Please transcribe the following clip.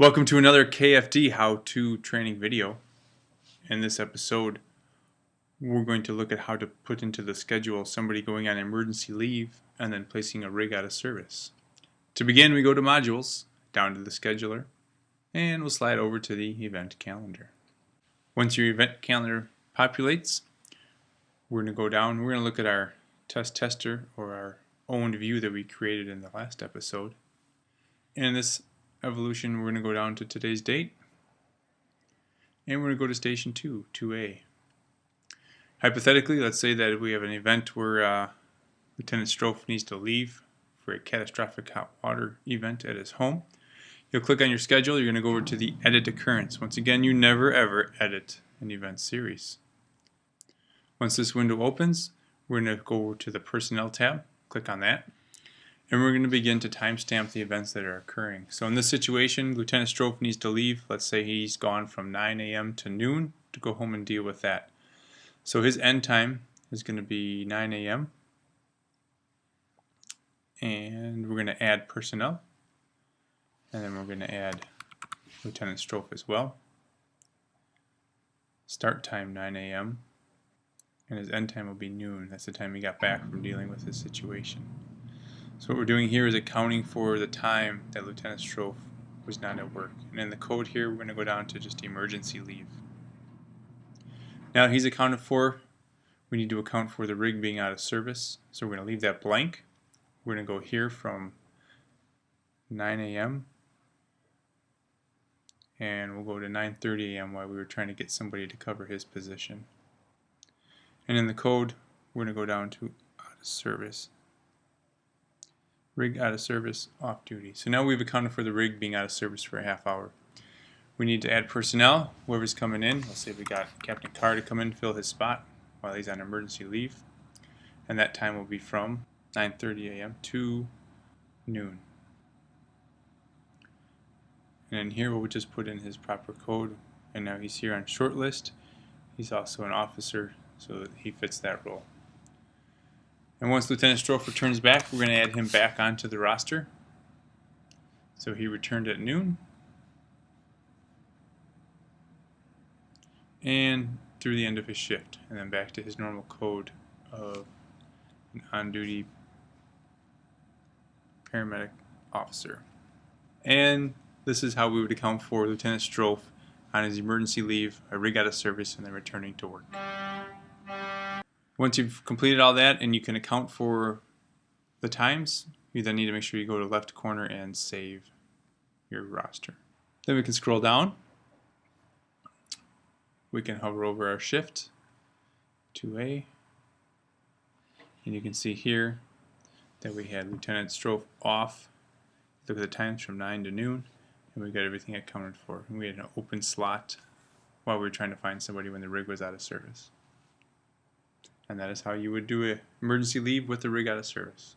Welcome to another KFD how-to training video. In this episode, we're going to look at how to put into the schedule somebody going on emergency leave and then placing a rig out of service. To begin, we go to Modules, down to the Scheduler, and we'll slide over to the Event Calendar. Once your event calendar populates, we're going to go down, we're going to look at our tester or our owned view that we created in the last episode. And in this evolution, we're going to go down to today's date, and we're going to go to Station 2, 2A. Hypothetically, let's say that we have an event where Lieutenant Strofe needs to leave for a catastrophic hot water event at his home. You'll click on your schedule, you're going to go over to the Edit Occurrence. Once again, you never ever edit an event series. Once this window opens, we're going to go over to the Personnel tab, click on that. And we're going to begin to timestamp the events that are occurring. So in this situation, Lieutenant Strofe needs to leave. Let's say he's gone from 9 a.m. to noon to go home and deal with that. So his end time is going to be 9 a.m. And we're going to add personnel. And then we're going to add Lieutenant Strofe as well. Start time 9 a.m. And his end time will be noon. That's the time he got back from dealing with his situation. So what we're doing here is accounting for the time that Lieutenant Strofe was not at work. And in the code here, we're going to go down to just emergency leave. Now that he's accounted for, we need to account for the rig being out of service. So we're going to leave that blank. We're going to go here from 9 a.m. and we'll go to 9:30 a.m. while we were trying to get somebody to cover his position. And in the code, we're going to go down to out of service. Rig out of service, off duty. So now we've accounted for the rig being out of service for a half hour. We need to add personnel, whoever's coming in. Let's say we got Captain Carr to come in and fill his spot while he's on emergency leave. And that time will be from 9:30 a.m. to noon. And in here we'll just put in his proper code. And now he's here on short list. He's also an officer, so that he fits that role. And once Lieutenant Strofe returns back, we're going to add him back onto the roster. So he returned at noon. And through the end of his shift. And then back to his normal code of an on-duty paramedic officer. And this is how we would account for Lieutenant Strofe on his emergency leave, a rig out of service, and then returning to work. Once you've completed all that and you can account for the times, you then need to make sure you go to the left corner and save your roster. Then we can scroll down. We can hover over our shift, 2A, and you can see here that we had Lieutenant Strofe off. Look at the times from 9 to noon, and we got everything accounted for. And we had an open slot while we were trying to find somebody when the rig was out of service. And that is how you would do an emergency leave with the rig out of service.